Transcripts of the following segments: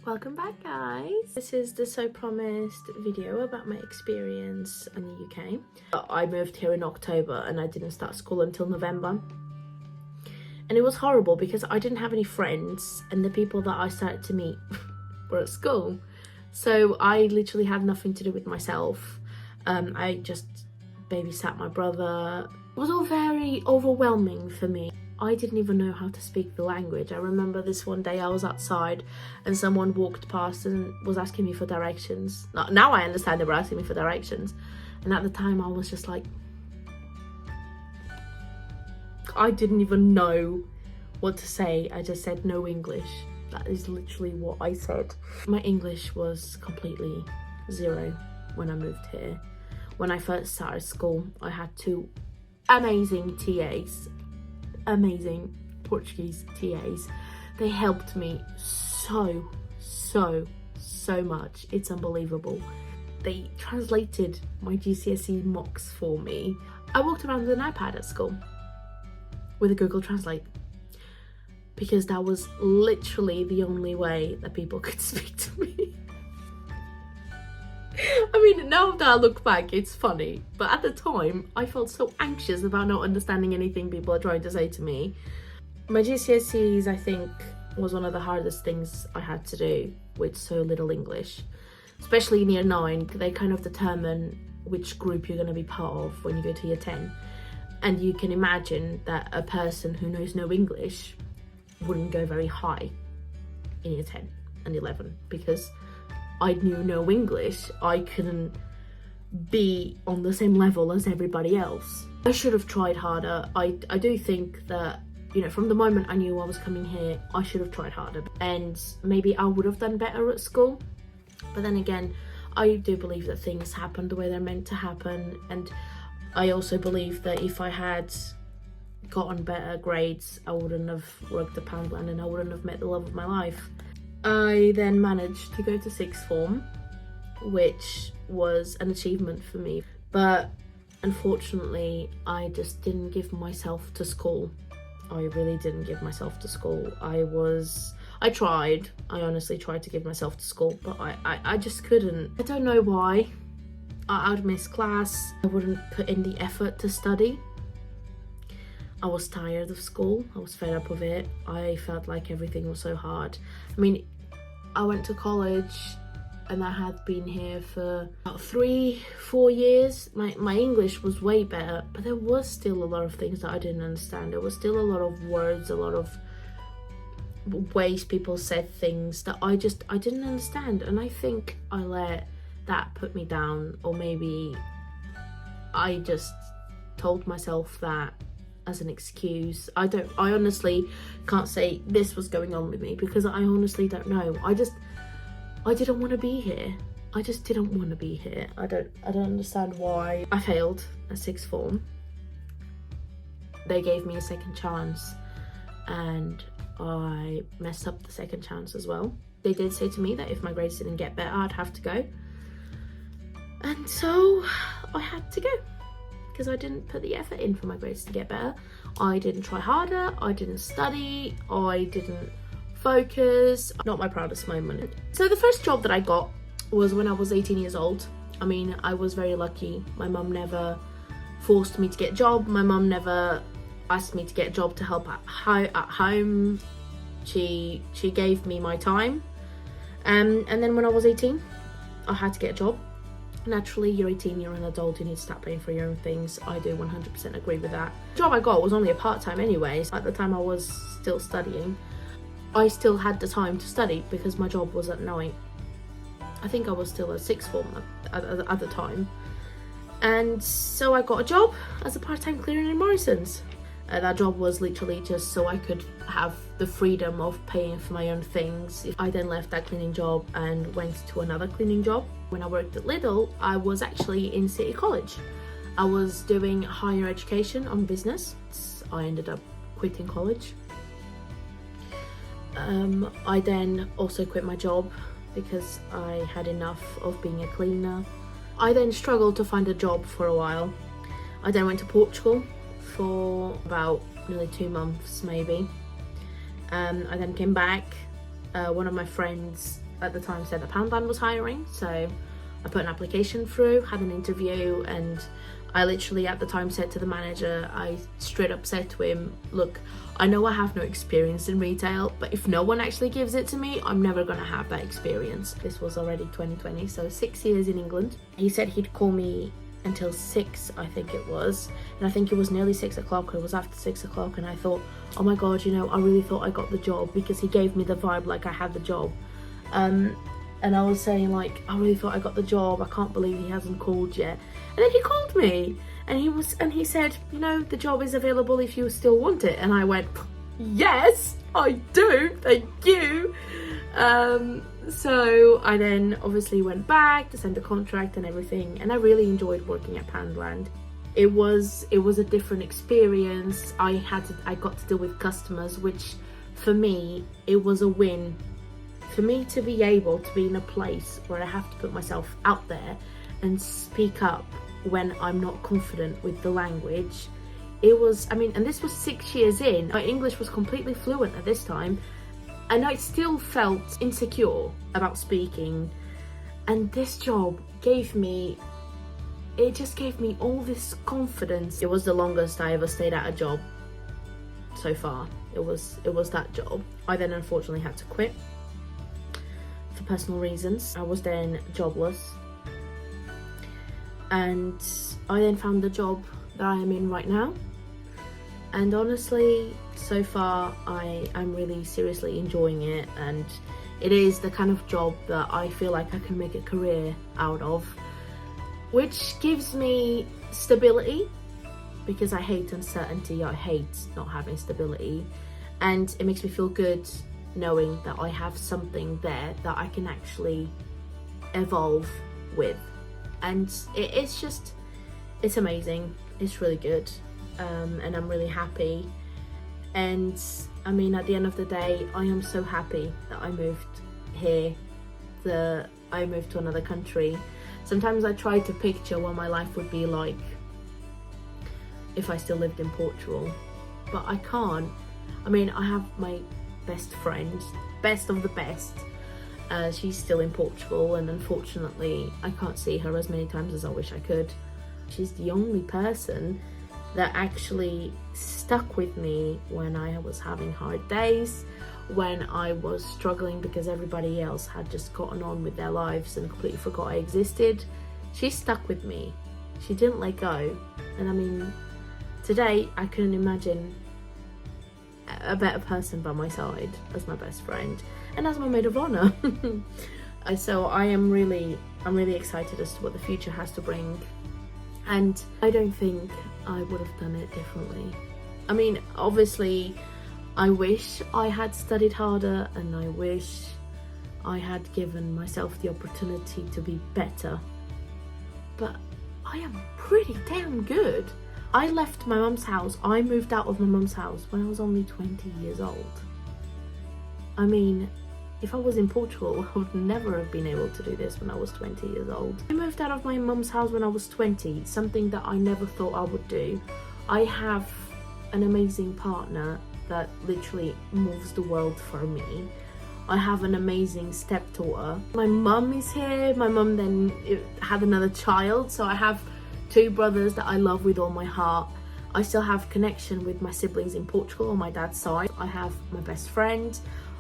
Welcome back, guys. This is the so promised video about my experience in the UK. I moved here in October and I didn't start school until November. And it was horrible because I didn't have any friends and the people that I started to meet were at school. So I literally had nothing to do with myself. I just babysat my brother. It was all very overwhelming for me. I didn't even know how to speak the language. I remember this one day I was outside and someone walked past and was asking me for directions. Now I understand they were asking me for directions. And at the time I was just like, I didn't even know what to say. I just said no English. That is literally what I said. My English was completely zero when I moved here. When I first started school, I had two amazing TAs. Amazing Portuguese TAs. They helped me so much. It's unbelievable. They translated my GCSE mocks for me. I walked around with an iPad at school with a Google Translate because that was literally the only way that people could speak to me. I mean, now that I look back, it's funny, but at the time, I felt so anxious about not understanding anything people are trying to say to me. My GCSEs, I think, was one of the hardest things I had to do with so little English. Especially in year 9, they kind of determine which group you're going to be part of when you go to year 10. And you can imagine that a person who knows no English wouldn't go very high in year 10 and 11 because I knew no English. I couldn't be on the same level as everybody else. I should have tried harder. I do think that, you know, from the moment I knew I was coming here, I should have tried harder. And maybe I would have done better at school. But then again, I do believe that things happen the way they're meant to happen. And I also believe that if I had gotten better grades, I wouldn't have worked at Poundland and I wouldn't have met the love of my life. I then managed to go to sixth form, which was an achievement for me. But unfortunately, I just didn't give myself to school. I really didn't give myself to school. I tried. I honestly tried to give myself to school, but I just couldn't. I don't know why. I would miss class. I wouldn't put in the effort to study. I was tired of school. I was fed up of it. I felt like everything was so hard. I mean, I went to college and I had been here for about 3-4 years. My English was way better, but there was still a lot of things that I didn't understand. There was still a lot of words, a lot of ways people said things that I didn't understand. And I think I let that put me down, or maybe I just told myself that as an excuse. I honestly can't say this was going on with me because I honestly don't know. I didn't want to be here. I just didn't want to be here. I don't understand why. I failed at sixth form. They gave me a second chance and I messed up the second chance as well. They did say to me that if my grades didn't get better, I'd have to go. And so I had to go, because I didn't put the effort in for my grades to get better. I didn't try harder, I didn't study, I didn't focus. Not my proudest moment. So the first job that I got was when I was 18 years old. I mean, I was very lucky. My mum never forced me to get a job. My mum never asked me to get a job to help at home. She gave me my time. And then when I was 18, I had to get a job. Naturally, you're 18, you're an adult, you need to start paying for your own things. I do 100% agree with that. The job I got was only a part-time anyways. At the time I was still studying. I still had the time to study because my job was at night. I think I was still at sixth form at the time. And so I got a job as a part-time cleaner in Morrison's. That job was literally just so I could have the freedom of paying for my own things. I then left that cleaning job and went to another cleaning job. When I worked at Lidl, I was actually in City College. I was doing higher education on business. I ended up quitting college. I then also quit my job because I had enough of being a cleaner. I then struggled to find a job for a while. I then went to Portugal for about nearly 2 months maybe. I then came back. One of my friends at the time said that Poundland was hiring, so I put an application through, had an interview, and I literally at the time said to the manager, I straight up said to him, look, I know I have no experience in retail, but if no one actually gives it to me, I'm never gonna have that experience. This was already 2020, so 6 years in England. He said he'd call me until 6, I think it was, and I think it was nearly 6 o'clock, or it was after 6 o'clock, and I thought, oh my god, you know, I really thought I got the job, because he gave me the vibe like I had the job. And I was saying like, I really thought I got the job, I can't believe he hasn't called yet. And then he called me, and he said, you know, the job is available if you still want it. And I went, yes, I do, thank you. So I then obviously went back to send the contract and everything, and I really enjoyed working at Poundland. It was a different experience. I got to deal with customers, which for me, it was a win. For me to be able to be in a place where I have to put myself out there and speak up when I'm not confident with the language, it was, I mean, and this was 6 years in, my English was completely fluent at this time, and I still felt insecure about speaking, and this job gave me, it just gave me all this confidence. It was the longest I ever stayed at a job so far. It was that job. I then unfortunately had to quit for personal reasons. I was then jobless, and I then found the job that I am in right now, and honestly so far I'm really seriously enjoying it, and it is the kind of job that I feel like I can make a career out of, which gives me stability, because I hate uncertainty, I hate not having stability, and it makes me feel good knowing that I have something there that I can actually evolve with. And it's amazing, it's really good, and I'm really happy. And I mean, at the end of the day, I am so happy that I moved here, I moved to another country. Sometimes I try to picture what my life would be like if I still lived in Portugal, but I can't. I mean, I have my best friend, best of the best. She's still in Portugal, and unfortunately I can't see her as many times as I wish I could. She's the only person that actually stuck with me when I was having hard days, when I was struggling because everybody else had just gotten on with their lives and completely forgot I existed. She stuck with me. She didn't let go. And I mean, today I couldn't imagine a better person by my side as my best friend and as my maid of honor. So I'm really excited as to what the future has to bring, and I don't think I would have done it differently. I mean, obviously I wish I had studied harder, and I wish I had given myself the opportunity to be better, but I am pretty damn good. I left my mum's house, I moved out of my mum's house when I was only 20 years old. I mean, if I was in Portugal, I would never have been able to do this when I was 20 years old. I moved out of my mum's house when I was 20, something that I never thought I would do. I have an amazing partner that literally moves the world for me. I have an amazing stepdaughter. My mum is here. My mum then had another child, so I have 2 brothers that I love with all my heart. I still have connection with my siblings in Portugal on my dad's side. I have my best friend.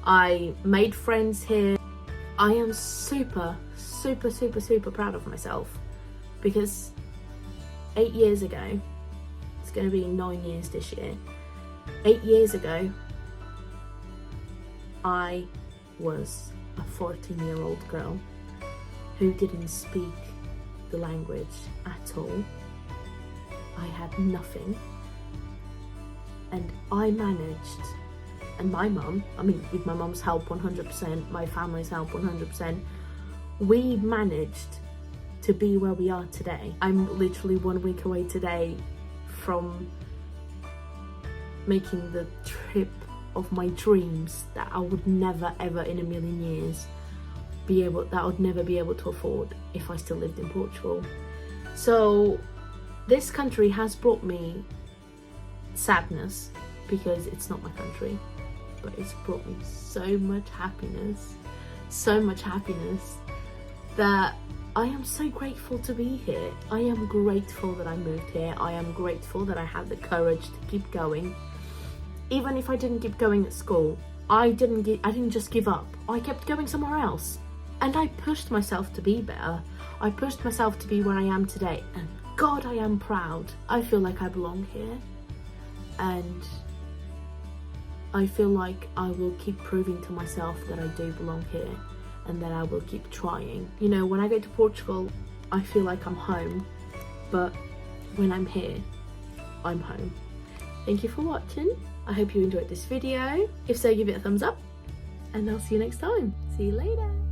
I made friends here. I am super proud of myself, because 8 years ago, it's going to be 9 years this year, 8 years ago, I was a 14-year-old girl who didn't speak the language at all. I had nothing, and I managed, and my mum, I mean, with my mum's help 100%, my family's help 100%, we managed to be where we are today. I'm literally 1 week away today from making the trip of my dreams that I would never ever in a million years that I would never be able to afford if I still lived in Portugal. So this country has brought me sadness, because it's not my country, but it's brought me so much happiness, so much happiness that I am so grateful to be here. I am grateful that I moved here. I am grateful that I had the courage to keep going. Even if I didn't keep going at school, I didn't just give up. I kept going somewhere else. And I pushed myself to be better. I pushed myself to be where I am today. And God, I am proud. I feel like I belong here. And I feel like I will keep proving to myself that I do belong here and that I will keep trying. You know, when I go to Portugal, I feel like I'm home, but when I'm here, I'm home. Thank you for watching. I hope you enjoyed this video. If so, give it a thumbs up, and I'll see you next time. See you later.